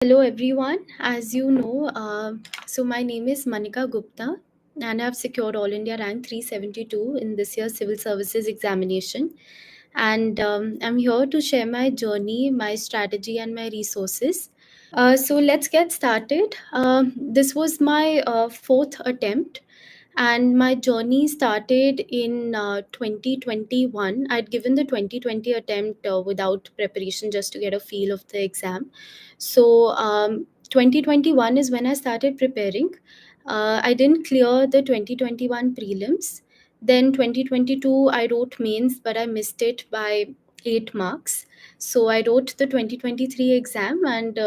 Hello everyone. As you know, so my name is Manika Gupta and I have secured All India rank 372 in this year's civil services examination. And I'm here to share my journey, my strategy, and my resources. So let's get started. This was my fourth attempt, and my journey started in 2021. I'd given the 2020 attempt without preparation just to get a feel of the exam. So 2021 is when I started preparing. I didn't clear the 2021 prelims. Then 2022, I wrote mains, but I missed it by 8 marks. So I wrote the 2023 exam, and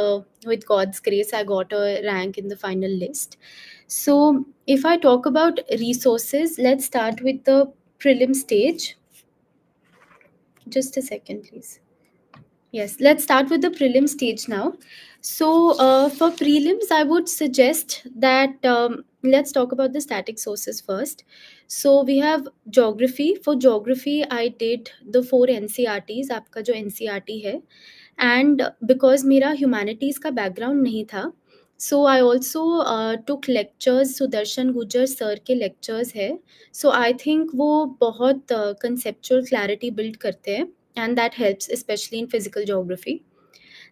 with God's grace, I got a rank in the final list. So, if I talk about resources, let's start with the prelim stage. Just a second, please. Yes, let's start with the prelim stage now. So, for prelims, I would suggest that let's talk about the static sources first. So, we have geography. For geography, I did the four NCRTs, आपका जो NCRT है. And because मेरा humanities का background नहीं था, so I also took lectures Sudarshan Gurjar sir के lectures है. So I think वो बहुत कंसेप्चुअल क्लैरिटी बिल्ड करते हैं, and that helps specially in physical geography.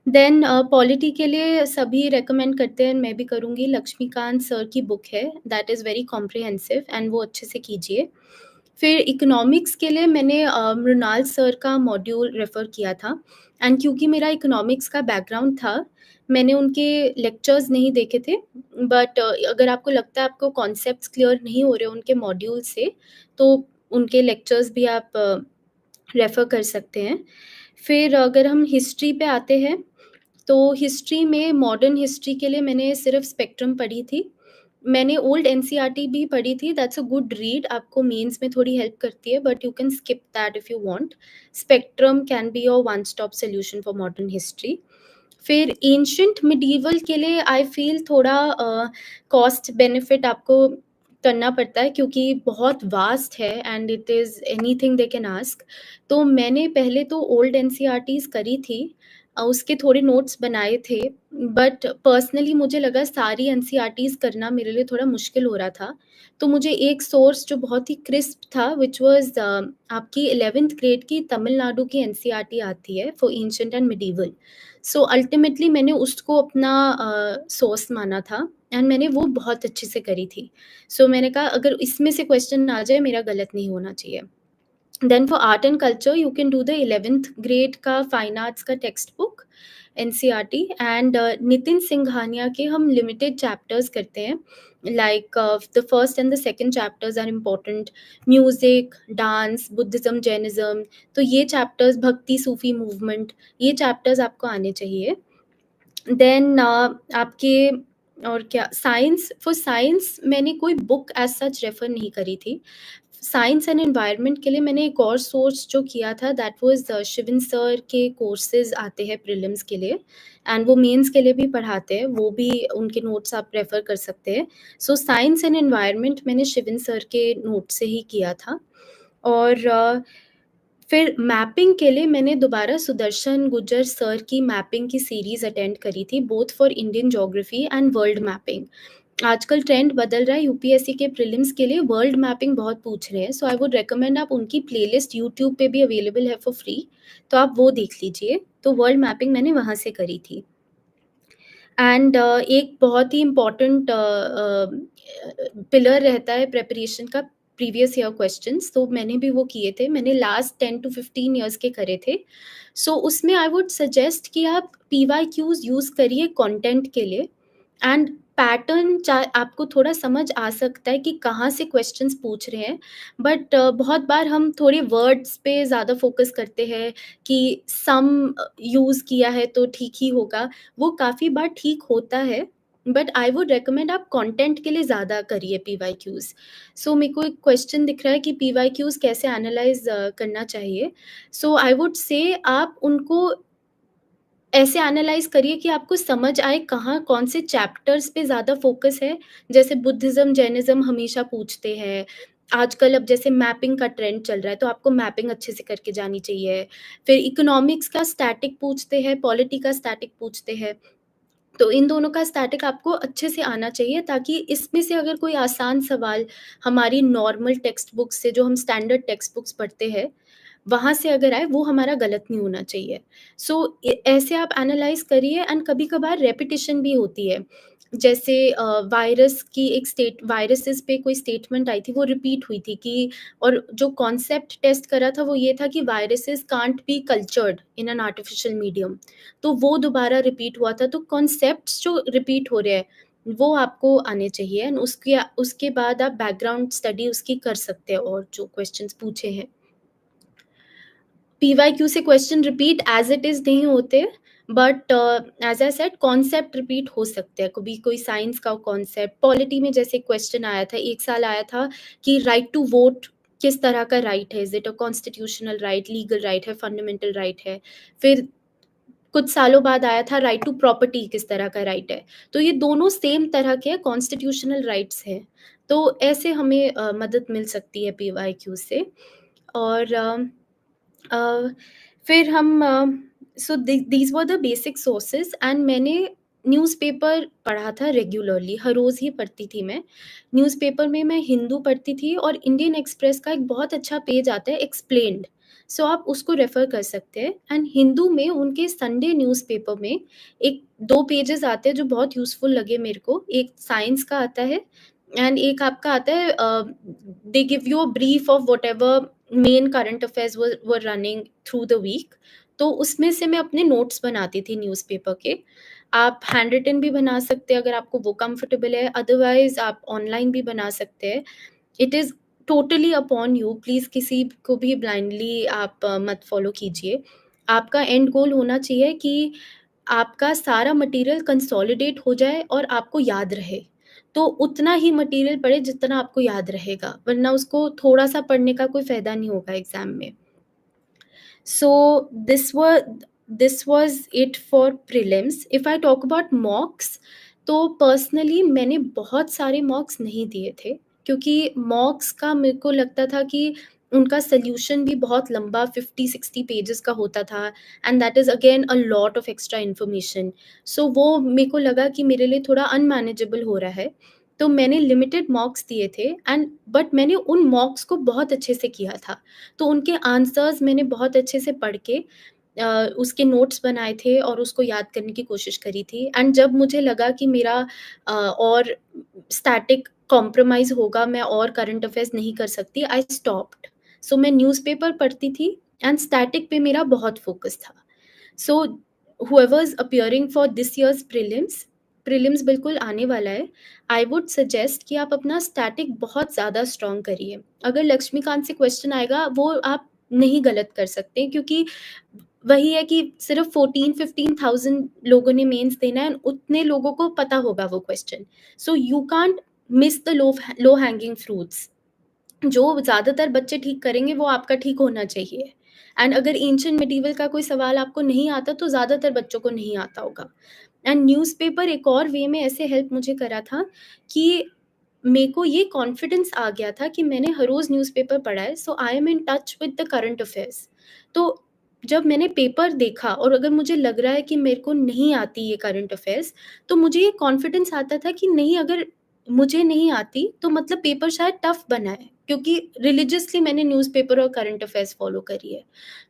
Then polity के लिए सभी रेकमेंड करते हैं, मैं भी करूँगी. लक्ष्मीकांत सर की बुक है, that is very comprehensive and वो अच्छे से कीजिए. फिर इकोनॉमिक्स के लिए मैंने मृणाल सर का मॉड्यूल रेफ़र किया था, एंड क्योंकि मेरा इकोनॉमिक्स का बैकग्राउंड था, मैंने उनके लेक्चर्स नहीं देखे थे. बट अगर आपको लगता है आपको कॉन्सेप्ट्स क्लियर नहीं हो रहे उनके मॉड्यूल से, तो उनके लेक्चर्स भी आप रेफ़र कर सकते हैं. फिर अगर हम हिस्ट्री पे आते हैं, तो हिस्ट्री में मॉडर्न हिस्ट्री के लिए मैंने सिर्फ स्पेक्ट्रम पढ़ी थी. मैंने ओल्ड एनसीईआरटी भी पढ़ी थी, दैट्स अ गुड रीड, आपको मेंस में थोड़ी हेल्प करती है, but you can skip that if you want. Spectrum can be your one stop solution for modern history. फिर एंशिएंट मिडीवल के लिए आई फील थोड़ा कॉस्ट बेनिफिट आपको करना पड़ता है, क्योंकि बहुत वास्ट है and it is anything they can ask. तो मैंने पहले तो ओल्ड एनसीईआरटीज़ करी थी, उसके थोड़े नोट्स बनाए थे, बट पर्सनली मुझे लगा सारी एनसीईआरटीज़ करना मेरे लिए थोड़ा मुश्किल हो रहा था. तो मुझे एक सोर्स जो बहुत ही क्रिस्प था, व्हिच वाज़ आपकी 11th ग्रेड की तमिलनाडु की एनसीईआरटी आती है for ancient and medieval. So ultimately मैंने उसको अपना सोर्स माना था, एंड मैंने वो बहुत अच्छे से करी थी. सो मैंने कहा अगर इसमें से क्वेश्चन आ जाए, मेरा गलत नहीं होना चाहिए. Then for art and culture you can do the 11th grade का फाइन आर्ट्स का text book NCERT, and Nitin Singhania के हम लिमिटेड चैप्टर्स करते हैं, like the first and the second chapters are important. Music, dance, Buddhism, Jainism, तो ये chapters, भक्ति, सूफी movement, ये चैप्टर्स आपको आने चाहिए. देन आपके और क्या, साइंस. फॉर साइंस मैंने कोई बुक एज सच रेफ़र नहीं करी थी. साइंस एंड एनवायरनमेंट के लिए मैंने एक और सोर्स जो किया था, दैट वाज़ शिविन सर के कोर्सेज़ आते हैं प्रीलिम्स के लिए, एंड वो मेंस के लिए भी पढ़ाते हैं, वो भी उनके नोट्स आप रेफ़र कर सकते हैं. सो साइंस एंड एनवायरनमेंट मैंने शिविन सर के नोट से ही किया था. और फिर मैपिंग के लिए मैंने दोबारा सुदर्शन गुर्जर सर की मैपिंग की सीरीज़ अटेंड करी थी, both for Indian geography and world mapping. आजकल ट्रेंड बदल रहा है, यूपीएससी के प्रीलिम्स के लिए वर्ल्ड मैपिंग बहुत पूछ रहे हैं, सो आई वुड रिकमेंड आप उनकी प्लेलिस्ट यूट्यूब पे भी अवेलेबल है फॉर फ्री, तो आप वो देख लीजिए. तो वर्ल्ड मैपिंग मैंने वहाँ से करी थी. एंड एक बहुत ही इम्पॉर्टेंट पिलर रहता है प्रिपरेशन का, प्रीवियस ईयर क्वेश्चंस, तो मैंने भी वो किए थे. मैंने लास्ट 10 to 15 ईयर्स के करे थे. सो उसमें आई वुड सजेस्ट कि आप पीवाईक्यूज यूज़ करिए कंटेंट के लिए, एंड पैटर्न आपको थोड़ा समझ आ सकता है कि कहाँ से क्वेश्चंस पूछ रहे हैं. बट बहुत बार हम थोड़े वर्ड्स पे ज़्यादा फोकस करते हैं कि सम यूज़ किया है तो ठीक ही होगा. वो काफ़ी बार ठीक होता है, बट आई वुड रिकमेंड आप कंटेंट के लिए ज़्यादा करिए पीवाईक्यूज. सो मेरे को एक क्वेश्चन दिख रहा है कि पीवाईक्यूज कैसे एनालाइज करना चाहिए. सो आई वुड से आप उनको ऐसे एनालाइज करिए कि आपको समझ आए कहाँ कौन से चैप्टर्स पे ज़्यादा फोकस है. जैसे बुद्धिज़्म, जैनिज़्म हमेशा पूछते हैं. आजकल अब जैसे मैपिंग का ट्रेंड चल रहा है, तो आपको मैपिंग अच्छे से करके जानी चाहिए. फिर इकोनॉमिक्स का स्टैटिक पूछते हैं, पॉलिटी का स्टैटिक पूछते हैं. तो इन दोनों का स्टैटिक आपको अच्छे से आना चाहिए, ताकि इसमें से अगर कोई आसान सवाल हमारी नॉर्मल टेक्स्ट बुक से, जो हम स्टैंडर्ड टेक्स्ट बुक्स पढ़ते हैं, वहाँ से अगर आए, वो हमारा गलत नहीं होना चाहिए। सो ऐसे आप एनालाइज़ करिए, एंड कभी-कभार रेपिटिशन भी होती है। जैसे वायरसेस पे कोई स्टेटमेंट आई थी, वो रिपीट हुई थी कि, और जो कॉन्सेप्ट टेस्ट करा था वो ये था कि viruses can't be cultured in an artificial medium. तो वो दोबारा रिपीट हुआ था। तो कॉन्सेप्ट्स जो रिपीट हो रहे हैं, वो आपको आने चाहिए, एंड उसके बाद आप बैकग्राउंड स्टडी उसकी कर सकते हैं, और जो क्वेश्चंस पूछे हैं। पीवाईक्यू से question repeat as it is नहीं होते, but as I said concept repeat हो सकते हैं। कभी कोई साइंस का कॉन्सेप्ट, पॉलिटी में जैसे क्वेश्चन आया था, एक साल आया था कि राइट टू वोट किस तरह का राइट है, is it a constitutional right, legal right है, फंडामेंटल राइट है। फिर कुछ सालों बाद आया था राइट टू प्रॉपर्टी किस तरह का राइट है। तो ये दोनों सेम तरह के कॉन्स्टिट्यूशनल राइट्स हैं। तो ऐसे हमें मदद मिल सकती है पीवाईक्यू से। और अ, फिर हम so these were the basic sources, and मैंने न्यूज़पेपर पढ़ा था रेगुलरली, हर रोज़ ही पढ़ती थी मैं। न्यूज़पेपर में मैं हिंदू पढ़ती थी, और इंडियन एक्सप्रेस का एक बहुत अच्छा पेज आता है एक्सप्लेन्ड, सो आप उसको रेफ़र कर सकते हैं। एंड हिंदू में उनके संडे न्यूज़पेपर में एक 2 पेजेज़ आते हैं जो बहुत यूज़फुल लगे मेरे को। एक साइंस का आता है, एंड एक आपका आता है, they give you a brief of whatever main current affairs were running through the week. तो उसमें से मैं अपने नोट्स बनाती थी न्यूज़पेपर के। आप हैंड रिटन भी बना सकते हैं अगर आपको वो कंफर्टेबल है, अदरवाइज़ आप ऑनलाइन भी बना सकते हैं। It is totally upon you, please किसी को भी ब्लाइंडली आप मत फॉलो कीजिए। आपका एंड गोल होना चाहिए कि आपका सारा मटेरियल कंसोलिडेट हो जाए और आपको याद रहे। तो उतना ही मटेरियल पढ़ें जितना आपको याद रहेगा, वरना उसको थोड़ा-सा पढ़ने का कोई फ़ायदा नहीं होगा एग्ज़ाम में। So this was it for prelims. If I talk about mocks, तो पर्सनली मैंने बहुत सारे मॉक्स नहीं दिए थे, क्योंकि मॉक्स का मेरे को लगता था कि उनका सॉल्यूशन भी बहुत लंबा 50-60 पेजेस का होता था, and that is again a lot of extra information. So वो मेरे को लगा कि मेरे लिए थोड़ा अनमैनेजेबल हो रहा है। तो मैंने लिमिटेड मॉक्स दिए थे, एंड बट मैंने उन मॉक्स को बहुत अच्छे से किया था। तो उनके आंसर्स मैंने बहुत अच्छे से पढ़ के उसके नोट्स बनाए थे और उसको याद करने की कोशिश करी थी। एंड जब मुझे लगा कि मेरा और स्टैटिक कॉम्प्रोमाइज़ होगा, मैं और करंट अफेयर्स नहीं कर सकती, आई स्टॉप्ड। सो मैं न्यूज़पेपर पढ़ती थी, एंड स्टैटिक पे मेरा बहुत फ़ोकस था। सो whoever is appearing for this year's prelims बिल्कुल आने वाला है। आई वुड सजेस्ट कि आप अपना स्टैटिक बहुत ज़्यादा स्ट्रॉन्ग करिए। अगर लक्ष्मीकांत से क्वेश्चन आएगा, वो आप नहीं गलत कर सकते, क्योंकि वही है कि सिर्फ 14-15,000 लोगों ने मेंस देना है, उतने लोगों को पता होगा वो question. So you can't miss the low hanging fruits. जो ज़्यादातर बच्चे ठीक करेंगे वो आपका ठीक होना चाहिए। एंड अगर एंशिएंट मिडीवल का कोई सवाल आपको नहीं आता, तो ज़्यादातर बच्चों को नहीं आता होगा। एंड न्यूज़पेपर एक और वे में ऐसे हेल्प मुझे करा था कि मेरे को ये कॉन्फिडेंस आ गया था कि मैंने हर रोज़ न्यूज़पेपर पढ़ा है, so I am in touch with the current affairs. तो जब मैंने पेपर देखा, और अगर मुझे लग रहा है कि मेरे को नहीं आती ये करंट अफेयर्स, तो मुझे ये कॉन्फिडेंस आता था कि नहीं, अगर मुझे नहीं आती तो मतलब पेपर शायद टफ बना है, क्योंकि रिलीजियसली मैंने न्यूज़पेपर और करंट अफेयर्स फॉलो करी है।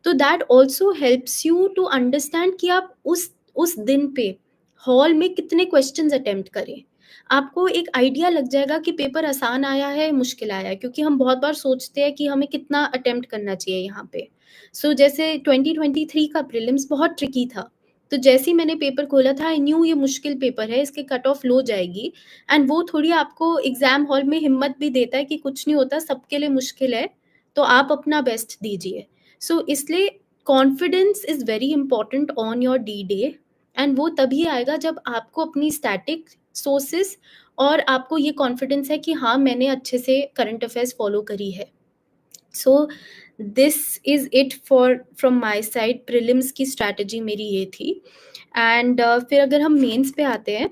तो that also helps you to understand कि आप उस दिन पे हॉल में कितने क्वेश्चंस अटेम्प्ट करें। आपको एक आइडिया लग जाएगा कि पेपर आसान आया है, मुश्किल आया है, क्योंकि हम बहुत बार सोचते हैं कि हमें कितना अटेम्प्ट करना चाहिए यहाँ पे। सो जैसे 2023 का प्रीलिम्स बहुत ट्रिकी था। तो जैसे ही मैंने पेपर खोला था, आई न्यू ये मुश्किल पेपर है, इसकी कट ऑफ लो जाएगी। एंड वो थोड़ी आपको एग्ज़ाम हॉल में हिम्मत भी देता है कि कुछ नहीं होता, सबके लिए मुश्किल है, तो आप अपना बेस्ट दीजिए। सो इसलिए confidence is very important on your D day, and वो तभी आएगा जब आपको अपनी स्टैटिक सोर्सेस और आपको ये कॉन्फिडेंस है कि हाँ, मैंने अच्छे से करंट अफेयर्स फॉलो करी है। So this is it for from my side. Prelims की स्ट्रैटेजी मेरी ये थी। एंड फिर अगर हम मेंस पे आते हैं,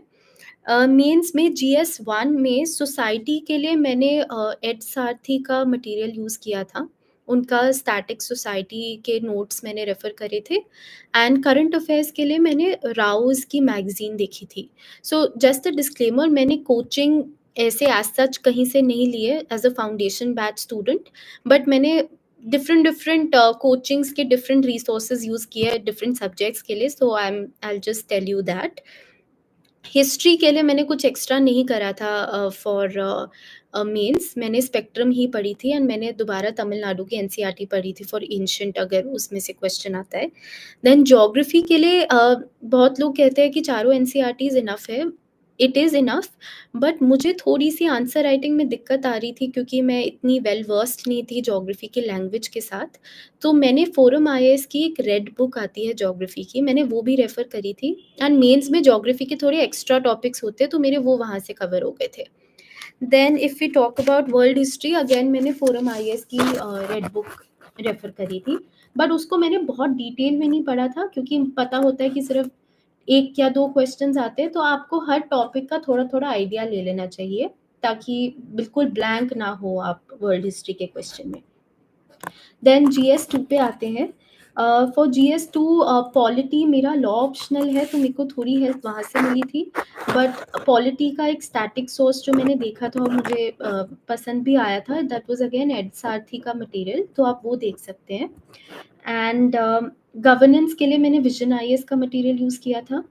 मेंस में GS1 में सोसाइटी के लिए मैंने एड सारथी का मटेरियल यूज़ किया था। उनका स्टैटिक सोसाइटी के नोट्स मैंने रेफ़र करे थे एंड करंट अफेयर्स के लिए मैंने राउज़ की मैगज़ीन देखी थी। सो जस्ट अ डिस्क्लेमर, मैंने कोचिंग ऐसे एज़ सच कहीं से नहीं ली है as a foundation batch student, but मैंने डिफरेंट डिफरेंट कोचिंग्स के डिफरेंट रिसोर्सेज यूज़ किए हैं डिफरेंट सब्जेक्ट्स के लिए। So I will just tell you that history के लिए मैंने कुछ एक्स्ट्रा नहीं करा था फॉर मेंस। मैंने स्पेक्ट्रम ही पढ़ी थी एंड मैंने दोबारा तमिलनाडु की एनसीईआरटी पढ़ी थी फॉर एंशिएंट, अगर उसमें से क्वेश्चन आता है। देन ज्योग्राफी के लिए बहुत लोग कहते हैं कि चारों एनसीईआरटीज इनफ है। इट इज़ इनफ, बट मुझे थोड़ी सी आंसर राइटिंग में दिक्कत आ रही थी क्योंकि मैं इतनी वेल वर्स्ड नहीं थी ज्योग्राफी की लैंग्वेज के साथ। तो मैंने फोरम आईएएस की एक रेड बुक आती है ज्योग्राफी की, मैंने वो भी रेफ़र करी थी एंड मेंस में ज्योग्राफी के थोड़े एक्स्ट्रा टॉपिक्स होते तो मेरे वो वहाँ से कवर हो गए थे। Then if we talk about world history, again मैंने फोरम आईएएस की रेड बुक रेफ़र करी थी, बट उसको मैंने बहुत डिटेल में नहीं पढ़ा था क्योंकि पता होता है कि सिर्फ 1 या 2 क्वेश्चंस आते हैं, तो आपको हर टॉपिक का थोड़ा-थोड़ा आइडिया ले लेना चाहिए, ताकि बिल्कुल ब्लैंक ना हो आप वर्ल्ड हिस्ट्री के क्वेश्चन में। देन जीएस 2 पे आते हैं। फॉर जीएस 2 पॉलिटी मेरा लॉ ऑप्शनल है, तो मेरे को थोड़ी हेल्प वहाँ से मिली थी, बट पॉलिटी का एक स्टैटिक सोर्स जो मैंने देखा था और मुझे पसंद भी आया था, दैट वाज अगेन एड सारथी का मटेरियल, तो आप वो देख सकते हैं। एंड गवर्नेंस के लिए मैंने विजन आईएएस का मटेरियल यूज़ किया था,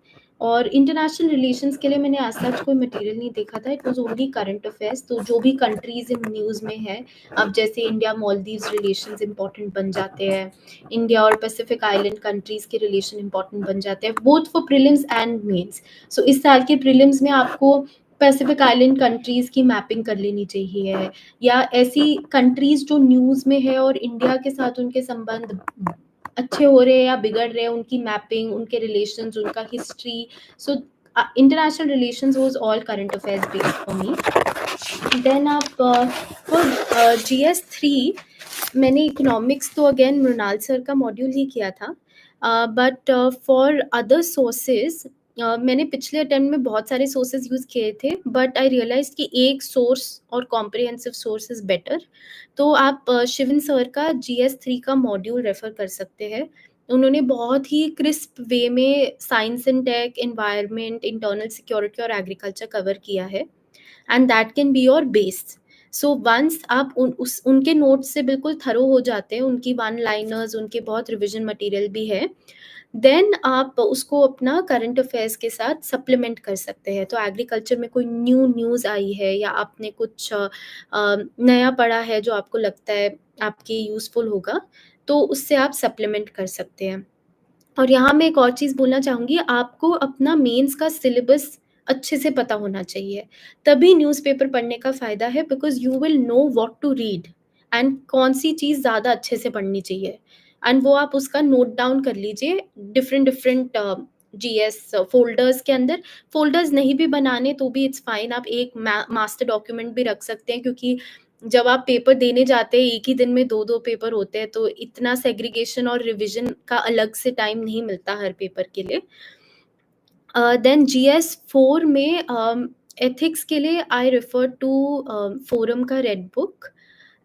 और इंटरनेशनल रिलेशंस के लिए मैंने आज तक कोई मटेरियल नहीं देखा था, it was only current affairs. तो जो भी कंट्रीज़ इन न्यूज़ में है, अब जैसे इंडिया मालदीव्स रिलेशंस इंपॉर्टेंट बन जाते हैं, इंडिया और पैसिफिक आइलैंड कंट्रीज़ के रिलेशन इंपॉर्टेंट बन जाते हैं, both for prelims and mains. So इस साल के प्रीलिम्स में आपको पैसिफिक आइलैंड कंट्रीज़ की मैपिंग कर लेनी चाहिए, या ऐसी कंट्रीज़ जो न्यूज़ में है और इंडिया के साथ उनके संबंध अच्छे हो रहे हैं या बिगड़ रहे हैं, उनकी मैपिंग, उनके रिलेशंस, उनका history. So international relations was all current affairs based for me. Then आप फॉर जीएस 3 मैंने इकोनॉमिक्स तो अगेन मृणाल सर का मॉड्यूल ही किया था, बट फॉर अदर सोर्सेज मैंने पिछले अटेम्प्ट में बहुत सारे सोर्सेज यूज़ किए थे, बट आई रियलाइज कि एक सोर्स और कॉम्प्रिहेंसिव सोर्स इज़ बेटर। तो आप शिवन सर का जीएस 3 का मॉड्यूल रेफ़र कर सकते हैं। उन्होंने बहुत ही क्रिस्प वे में science and tech, environment, internal security और एग्रीकल्चर कवर किया है, and that can be your base. So once आप उनके नोट्स से बिल्कुल थरो हो जाते हैं, उनकी वन लाइनर्स, उनके बहुत रिविजन मटेरियल भी है, देन आप उसको अपना करंट अफेयर्स के साथ सप्लीमेंट कर सकते हैं। तो एग्रीकल्चर में कोई न्यूज़ आई है या आपने कुछ नया पढ़ा है जो आपको लगता है आपके यूज़फुल होगा, तो उससे आप सप्लीमेंट कर सकते हैं। और यहाँ मैं एक और चीज़ बोलना चाहूँगी, आपको अपना मेंस का सिलेबस अच्छे से पता होना चाहिए, तभी न्यूज़पेपर पढ़ने का फ़ायदा है, because you will know what to read and कौन-सी चीज़ ज़्यादा अच्छे से पढ़नी चाहिए, एंड वो आप उसका नोट डाउन कर लीजिए डिफरेंट डिफरेंट जीएस फ़ोल्डर्स के अंदर। फ़ोल्डर्स नहीं भी बनाने तो भी इट्स फाइन, आप एक मास्टर डॉक्यूमेंट भी रख सकते हैं, क्योंकि जब आप पेपर देने जाते हैं, एक ही दिन में 2-2 पेपर होते हैं, तो इतना सेग्रीगेशन और रिविज़न का अलग से टाइम नहीं मिलता हर पेपर के लिए। देन जीएस 4 में एथिक्स के लिए आई रेफ़र टू फोरम का रेड बुक,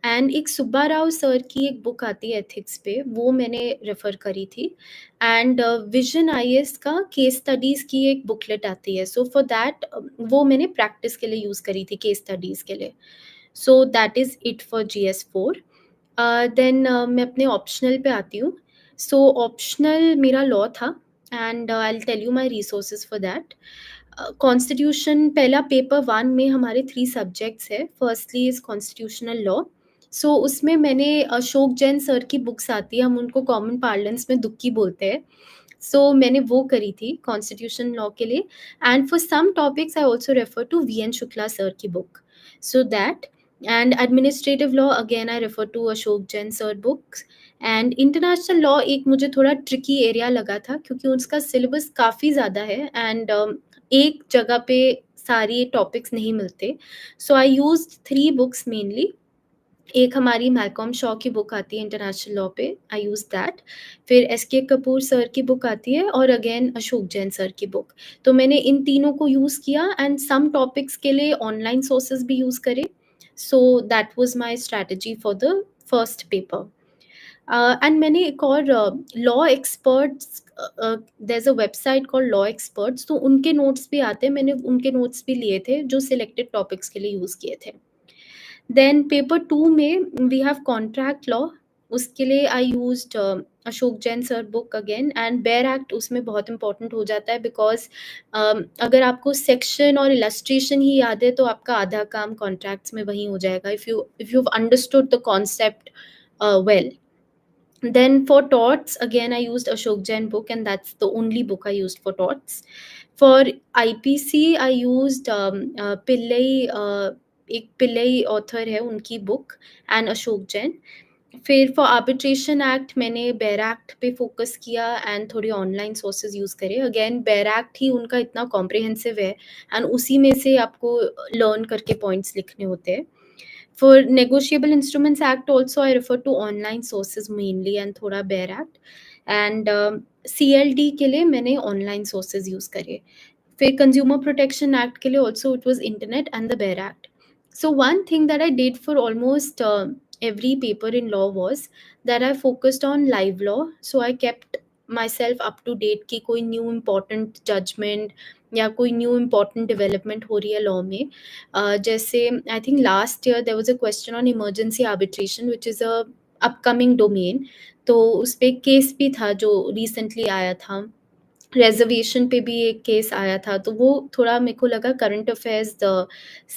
एंड एक सुब्बा राव सर की एक बुक आती है एथिक्स पे, वो मैंने रेफ़र करी थी, एंड विज़न आईएएस का केस स्टडीज़ की एक बुकलेट आती है। सो फॉर दैट वो मैंने प्रैक्टिस के लिए यूज़ करी थी केस स्टडीज़ के लिए। So that is it for GS 4। Then मैं अपने ऑप्शनल पे आती हूँ। सो ऑप्शनल मेरा लॉ था, and I will tell you my resources for that. Constitution पहला पेपर 1 में हमारे 3 सब्जेक्ट्स है। Firstly is constitutional law. So उसमें मैंने अशोक जैन सर की बुक्स आती है, हम उनको कॉमन पार्लेंस में दुक्की बोलते हैं। सो मैंने वो करी थी कॉन्स्टिट्यूशन लॉ के लिए, and for some topics I also refer to VN Shukla sir की बुक। So that, and administrative law again I refer to Ashok Jain sir books. And international law एक मुझे थोड़ा ट्रिकी एरिया लगा था, क्योंकि उसका सिलेबस काफ़ी ज़्यादा है, एंड एक जगह पे सारी टॉपिक्स नहीं मिलते। सो आई यूज्ड 3 बुक्स मेनली। एक हमारी मैल्कॉम शॉ की बुक आती है इंटरनेशनल लॉ पे, आई यूज़ दैट। फिर एसके कपूर सर की बुक आती है, और अगेन अशोक जैन सर की बुक। तो मैंने इन तीनों को यूज़ किया, एंड सम टॉपिक्स के लिए ऑनलाइन सोर्सेज भी यूज़ करे। So that was my strategy for the first paper. And मैंने एक और law experts, there is a website called law experts, तो उनके नोट्स भी आते हैं, मैंने उनके नोट्स भी लिए थे जो सिलेक्टेड टॉपिक्स के लिए यूज़ किए थे। देन पेपर 2 में वी हैव कॉन्ट्रैक्ट लॉ, उसके लिए I used Ashok Jain sir book again, and bare act उसमें बहुत इंपॉर्टेंट हो जाता है बिकॉज अगर आपको सेक्शन और इलस्ट्रेशन ही याद है तो आपका आधा काम कॉन्ट्रैक्ट्स में वहीं हो जाएगा, if you understood the concept well. Then for torts, again I used Ashok Jain book, and that's the only book I used for torts. For IPC, I used Pillai, एक पिल्लई ऑथर है उनकी book, and Ashok Jain. फिर for arbitration act मैंने बेर act पे focus किया and थोड़ी online sources use करे. अगेन बेर एक्ट ही उनका इतना कॉम्प्रिहेंसिव है एंड उसी में से आपको लर्न करके पॉइंट्स लिखने होते हैं. For Negotiable Instruments Act also I refer to online sources mainly and थोड़ा Bear Act. And CLD के लिए मैंने online sources use करे. फिर Consumer Protection Act के लिए also it was Internet and the Bear Act. So one thing that I did for almost every paper in law was that I focused on live law. So I kept myself up to date कि कोई new important judgment या कोई new important development हो रही है law में. जैसे I think last year there was a question on emergency arbitration which is a upcoming domain, तो उस पे केस भी था जो रिसेंटली आया था. रिजर्वेशन पे भी एक केस आया था, तो वो थोड़ा मेरे को लगा करंट अफेयर्स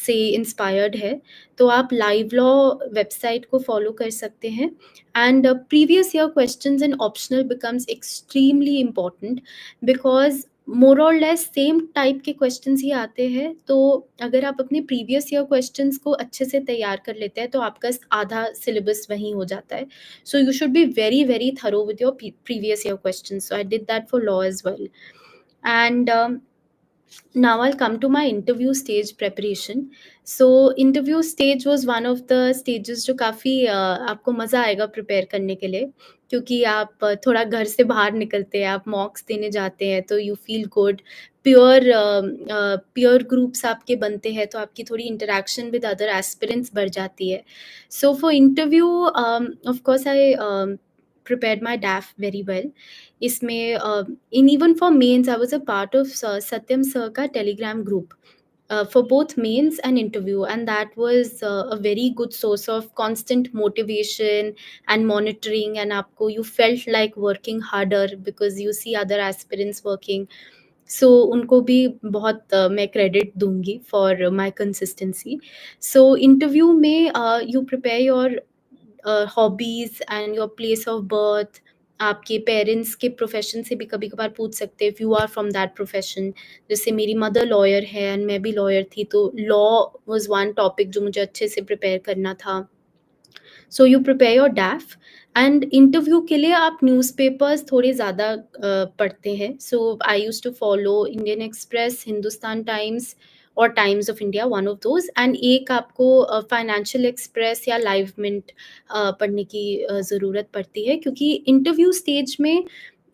से इंस्पायर्ड है. तो आप लाइव लॉ वेबसाइट को फॉलो कर सकते हैं. And previous year questions in optional becomes extremely important because more और लेस सेम टाइप के क्वेश्चंस ही आते हैं. तो अगर आप अपने प्रीवियस ईयर क्वेश्चंस को अच्छे से तैयार कर लेते हैं तो आपका आधा सिलेबस वहीं हो जाता है. So you should be very, very thorough with your previous year questions. So I did that for law as well. And now I'll come to my interview stage preparation. So interview stage was one of the stages जो काफ़ी आपको मज़ा आएगा prepare करने के लिए, क्योंकि आप थोड़ा घर से बाहर निकलते हैं, आप मॉक्स देने जाते हैं तो you feel good. Peer groups आपके बनते हैं तो आपकी थोड़ी इंटरेक्शन विद अदर एस्पिरेंट्स बढ़ जाती है. So for interview of course I prepared my DAF very well. इसमें in even for mains I was a part of Satyam sir का telegram group for both mains and interview, and that was a very good source of constant motivation and monitoring, and आपको you felt like working harder because you see other aspirants working. So उनको भी बहुत मैं credit दूंगी for my consistency. So interview में you prepare your hobbies and your place of birth. आपके parents के profession से भी कभी कभार पूछ सकते हैं if you are from that profession. जैसे मेरी मदर लॉयर है एंड मैं भी लॉयर थी, तो लॉ वाज वन टॉपिक जो मुझे अच्छे से प्रिपेयर करना था. So you prepare your DAF. And interview के लिए आप न्यूज़पेपर्स थोड़े ज़्यादा पढ़ते हैं. So I used to follow Indian Express, Hindustan Times और Times of India, one of those. And एक आपको फाइनेंशियल एक्सप्रेस या लाइव मिंट पढ़ने की ज़रूरत पड़ती है, क्योंकि इंटरव्यू स्टेज में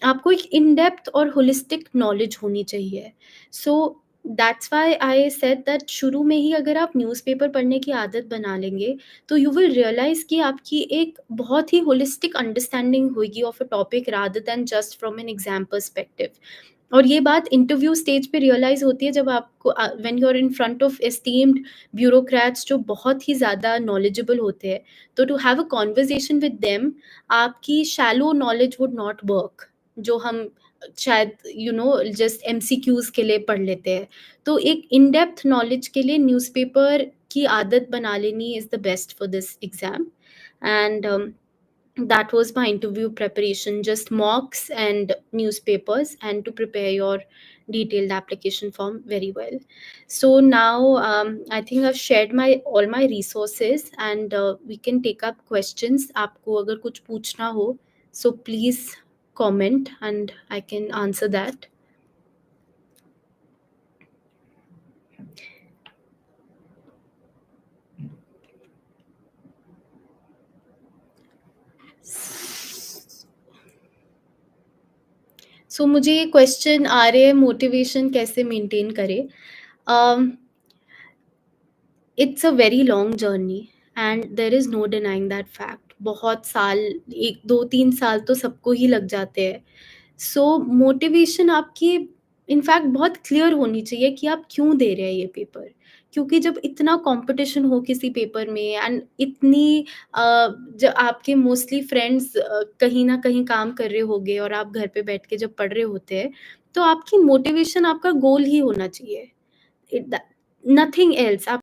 आपको एक इन डेप्थ और होलिस्टिक नॉलेज होनी चाहिए. So that's why I said that शुरू में ही अगर आप न्यूज़पेपर पढ़ने की आदत बना लेंगे तो यू विल रियलाइज़ कि आपकी एक बहुत ही होलिस्टिक अंडरस्टैंडिंग होगी of a topic rather than just from an exam perspective. और ये बात इंटरव्यू स्टेज पे रियलाइज़ होती है जब आपको when you are in front of esteemed bureaucrats जो बहुत ही ज़्यादा नॉलेजेबल होते हैं. तो to have a conversation with them, आपकी shallow knowledge would not work, जो हम शायद जस्ट एमसीक्यूज़ के लिए पढ़ लेते हैं. तो एक इन डेप्थ नॉलेज के लिए न्यूज़पेपर की आदत बना लेनी is the best for this exam. And that was my interview preparation, just mocks and newspapers, and to prepare your detailed application form very well. So now I think I've shared my all my resources, and we can take up questions. आपको अगर कुछ पूछना हो so please comment and I can answer that. सो मुझे ये question आ रहे हैं motivation कैसे मेंटेन करें. It's a very long journey and there is no denying that fact, बहुत साल, 1, 2, 3 साल तो सबको ही लग जाते हैं। सो मोटिवेशन आपकी इनफैक्ट बहुत क्लियर होनी चाहिए कि आप क्यों दे रहे हैं ये पेपर। क्योंकि जब इतना कॉम्पिटिशन हो किसी पेपर में एंड इतनी अ, ज आपके मोस्टली फ्रेंड्स कहीं न कहीं काम कर रहे होंगे और आप घर पे बैठ के जब पढ़ रहे होते हैं, तो आपकी मोटिवेशन आपका गोल ही होना चाहिए। It the nothing else. आप